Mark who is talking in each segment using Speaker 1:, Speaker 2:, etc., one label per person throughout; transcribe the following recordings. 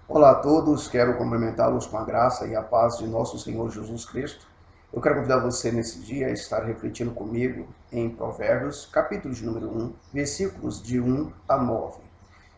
Speaker 1: Olá a todos, quero cumprimentá-los com a graça e a paz de nosso Senhor Jesus Cristo. Eu quero convidar você nesse dia a estar refletindo comigo em Provérbios, capítulo de número 1, versículos de 1 a 9,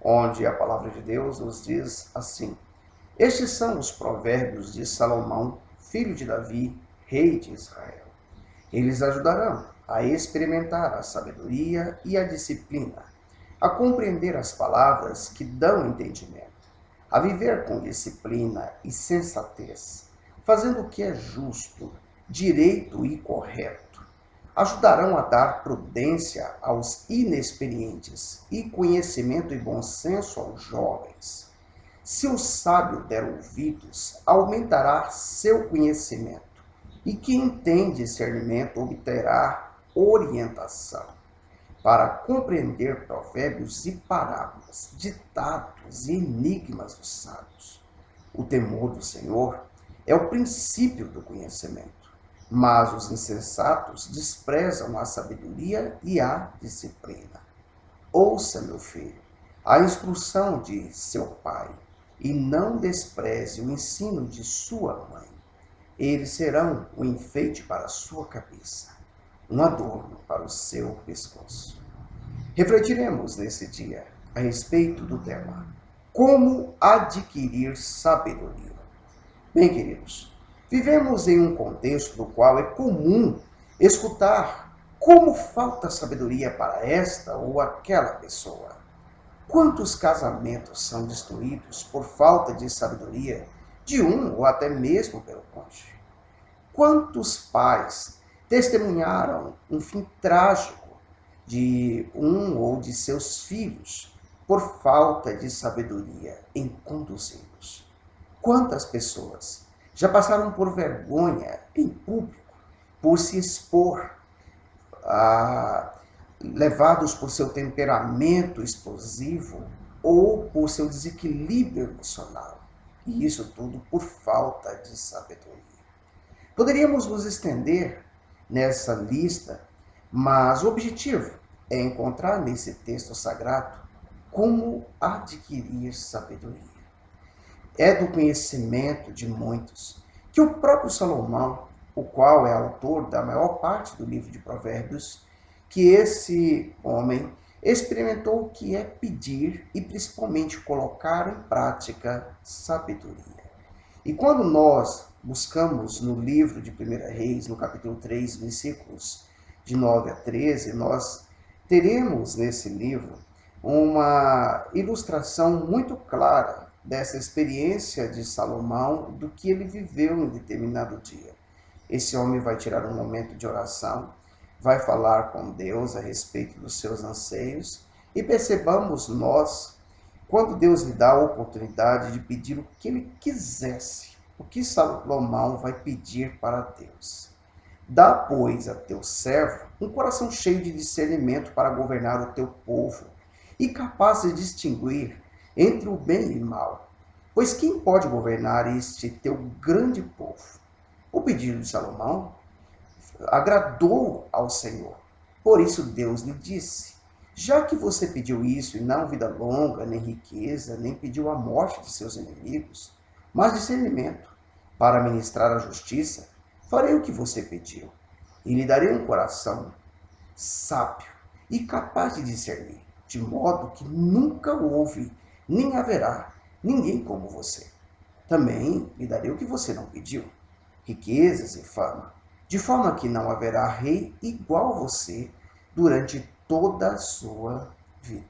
Speaker 1: onde a palavra de Deus nos diz assim: Estes são os provérbios de Salomão, filho de Davi, rei de Israel. Eles ajudarão a experimentar a sabedoria e a disciplina, a compreender as palavras que dão entendimento, a viver com disciplina e sensatez, fazendo o que é justo, direito e correto. Ajudarão a dar prudência aos inexperientes e conhecimento e bom senso aos jovens. Se o sábio der ouvidos, aumentará seu conhecimento, e quem tem discernimento obterá orientação para compreender provérbios e parábolas, ditados e enigmas dos sábios. O temor do Senhor é o princípio do conhecimento, mas os insensatos desprezam a sabedoria e a disciplina. Ouça, meu filho, a instrução de seu pai, e não despreze o ensino de sua mãe. Eles serão um enfeite para a sua cabeça, um adorno para o seu pescoço. Refletiremos nesse dia a respeito do tema Como adquirir sabedoria. Bem, queridos, vivemos em um contexto no qual é comum escutar como falta sabedoria para esta ou aquela pessoa. Quantos casamentos são destruídos por falta de sabedoria de um ou até mesmo pelo cônjuge? Quantos pais testemunharam um fim trágico de um ou de seus filhos por falta de sabedoria em conduzi-los? Quantas pessoas já passaram por vergonha em público por se expor, levados por seu temperamento explosivo ou por seu desequilíbrio emocional? E isso tudo por falta de sabedoria. Poderíamos nos estender nessa lista, mas o objetivo é encontrar nesse texto sagrado como adquirir sabedoria. É do conhecimento de muitos que o próprio Salomão, o qual é autor da maior parte do livro de Provérbios, que esse homem experimentou o que é pedir e principalmente colocar em prática sabedoria. E quando nós buscamos no livro de 1 Reis, no capítulo 3, versículos de 9 a 13, nós teremos nesse livro uma ilustração muito clara dessa experiência de Salomão, do que ele viveu em determinado dia. Esse homem vai tirar um momento de oração, vai falar com Deus a respeito dos seus anseios, e percebamos nós, quando Deus lhe dá a oportunidade de pedir o que ele quisesse, o que Salomão vai pedir para Deus. Dá, pois, a teu servo um coração cheio de discernimento para governar o teu povo, e capaz de distinguir entre o bem e o mal. Pois quem pode governar este teu grande povo? O pedido de Salomão agradou ao Senhor. Por isso Deus lhe disse: já que você pediu isso, e não vida longa, nem riqueza, nem pediu a morte de seus inimigos, mas discernimento para ministrar a justiça, farei o que você pediu, e lhe darei um coração sábio e capaz de discernir, de modo que nunca houve, nem haverá ninguém como você. Também lhe darei o que você não pediu, riquezas e fama, de forma que não haverá rei igual a você durante toda a sua vida.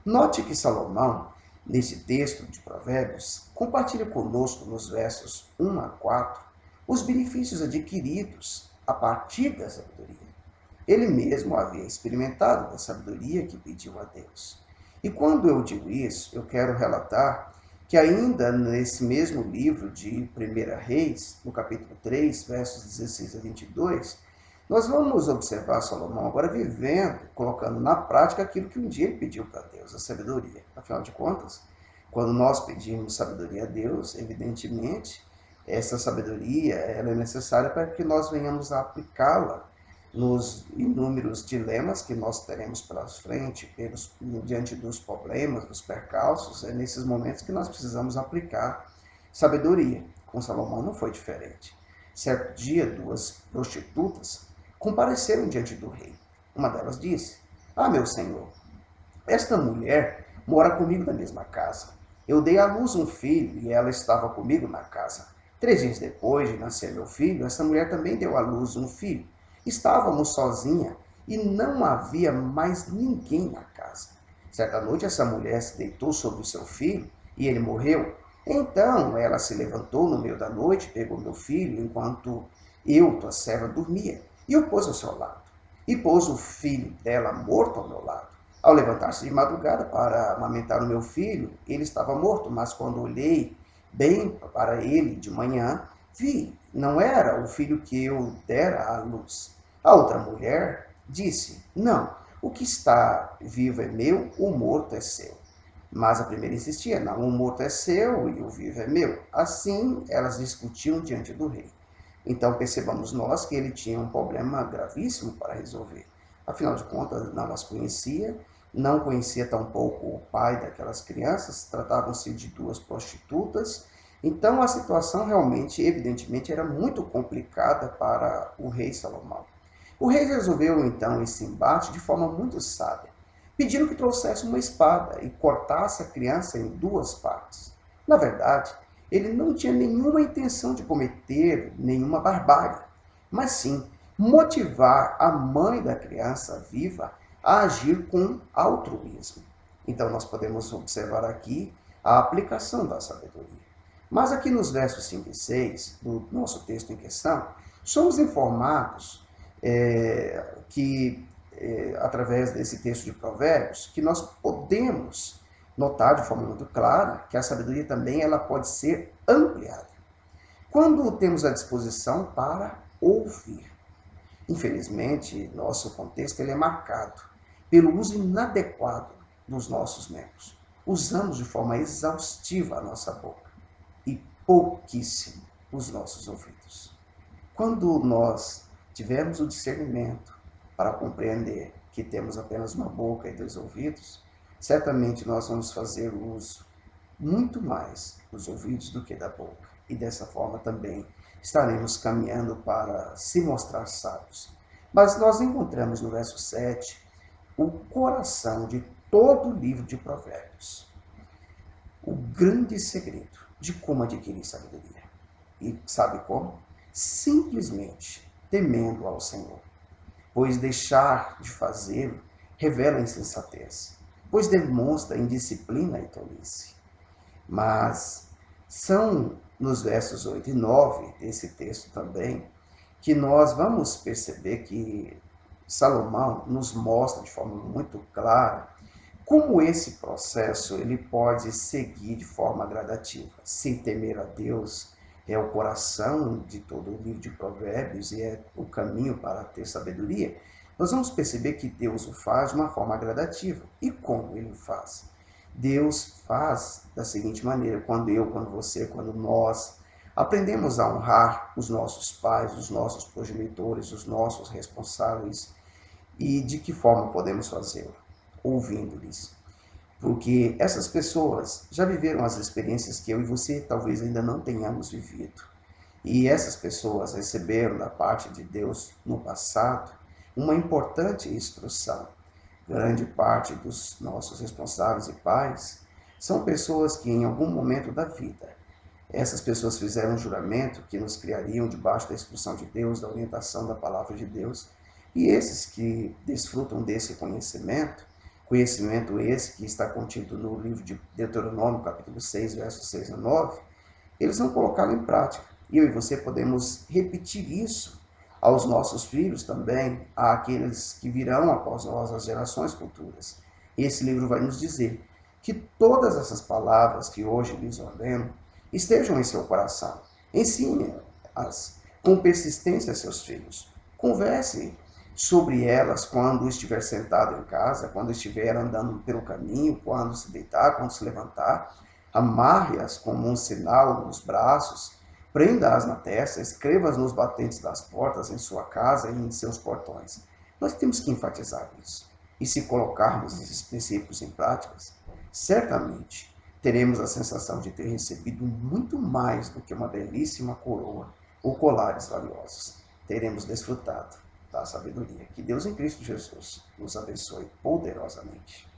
Speaker 1: Note que Salomão, nesse texto de Provérbios, compartilha conosco nos versos 1 a 4 os benefícios adquiridos a partir da sabedoria. Ele mesmo havia experimentado da sabedoria que pediu a Deus. E quando eu digo isso, eu quero relatar que ainda nesse mesmo livro de 1 Reis, no capítulo 3, versos 16 a 22, nós vamos observar Salomão agora vivendo, colocando na prática aquilo que um dia ele pediu para Deus, a sabedoria. Afinal de contas, quando nós pedimos sabedoria a Deus, evidentemente, essa sabedoria ela é necessária para que nós venhamos a aplicá-la nos inúmeros dilemas que nós teremos pela frente, diante dos problemas, dos percalços, é nesses momentos que nós precisamos aplicar sabedoria. Com Salomão não foi diferente. Certo dia, duas prostitutas compareceram diante do rei. Uma delas disse: "Ah, meu senhor, esta mulher mora comigo na mesma casa. Eu dei à luz um filho e ela estava comigo na casa. 3 dias depois de nascer meu filho, essa mulher também deu à luz um filho. Estávamos sozinha e não havia mais ninguém na casa. Certa noite essa mulher se deitou sobre o seu filho e ele morreu. Então ela se levantou no meio da noite, pegou meu filho enquanto eu, tua serva, dormia, e o pôs ao seu lado. E pôs o filho dela morto ao meu lado. Ao levantar-se de madrugada para amamentar o meu filho, ele estava morto, mas quando olhei bem para ele de manhã, vi, não era o filho que eu dera à luz. A outra mulher disse: não, o que está vivo é meu, o morto é seu. Mas a primeira insistia: não, o morto é seu e o vivo é meu. Assim elas discutiam diante do rei. Então percebamos nós que ele tinha um problema gravíssimo para resolver. Afinal de contas, não as conhecia, não conhecia tampouco o pai daquelas crianças, tratavam-se de duas prostitutas. Então a situação realmente, evidentemente, era muito complicada para o rei Salomão. O rei resolveu então esse embate de forma muito sábia, pedindo que trouxesse uma espada e cortasse a criança em 2 partes. Na verdade, ele não tinha nenhuma intenção de cometer nenhuma barbárie, mas sim motivar a mãe da criança viva a agir com altruísmo. Então nós podemos observar aqui a aplicação da sabedoria. Mas aqui nos versos 5 e 6 do nosso texto em questão, somos informados através desse texto de Provérbios, que nós podemos notar de forma muito clara que a sabedoria também ela pode ser ampliada quando temos a disposição para ouvir. Infelizmente, nosso contexto ele é marcado pelo uso inadequado dos nossos membros. Usamos de forma exaustiva a nossa boca e pouquíssimo os nossos ouvidos. Quando nós tivermos o discernimento para compreender que temos apenas uma boca e 2 ouvidos, certamente nós vamos fazer uso muito mais dos ouvidos do que da boca. E dessa forma também estaremos caminhando para se mostrar sábios. Mas nós encontramos no verso 7 o coração de todo o livro de Provérbios. O grande segredo de como adquirir sabedoria. E sabe como? Simplesmente temendo ao Senhor. Pois deixar de fazê-lo revela insensatez, pois demonstra indisciplina e tolice. Mas são nos versos 8 e 9 desse texto também que nós vamos perceber que Salomão nos mostra de forma muito clara como esse processo ele pode seguir de forma gradativa. Sem temer a Deus é o coração de todo o livro de Provérbios e é o caminho para ter sabedoria. Nós vamos perceber que Deus o faz de uma forma gradativa. E como ele faz? Deus faz da seguinte maneira: quando você, quando nós aprendemos a honrar os nossos pais, os nossos progenitores, os nossos responsáveis. E de que forma podemos fazê-lo? Ouvindo-lhes. Porque essas pessoas já viveram as experiências que eu e você talvez ainda não tenhamos vivido. E essas pessoas receberam da parte de Deus no passado uma importante instrução. Grande parte dos nossos responsáveis e pais são pessoas que em algum momento da vida, essas pessoas fizeram um juramento que nos criariam debaixo da instrução de Deus, da orientação da palavra de Deus. E esses que desfrutam desse conhecimento esse que está contido no livro de Deuteronômio, capítulo 6, versos 6 a 9, eles vão colocá-lo em prática. E eu e você podemos repetir isso aos nossos filhos também, àqueles que virão após nós, as gerações futuras. Esse livro vai nos dizer que todas essas palavras que hoje lhes ordeno estejam em seu coração. Ensine-as com persistência a seus filhos. Converse sobre elas quando estiver sentado em casa, quando estiver andando pelo caminho, quando se deitar, quando se levantar. Amarre-as como um sinal nos braços Prenda-as na testa, escreva-as nos batentes das portas, em sua casa e em seus portões. Nós temos que enfatizar isso. E se colocarmos esses princípios em práticas, certamente teremos a sensação de ter recebido muito mais do que uma belíssima coroa ou colares valiosos. Teremos desfrutado da sabedoria. Que Deus em Cristo Jesus nos abençoe poderosamente.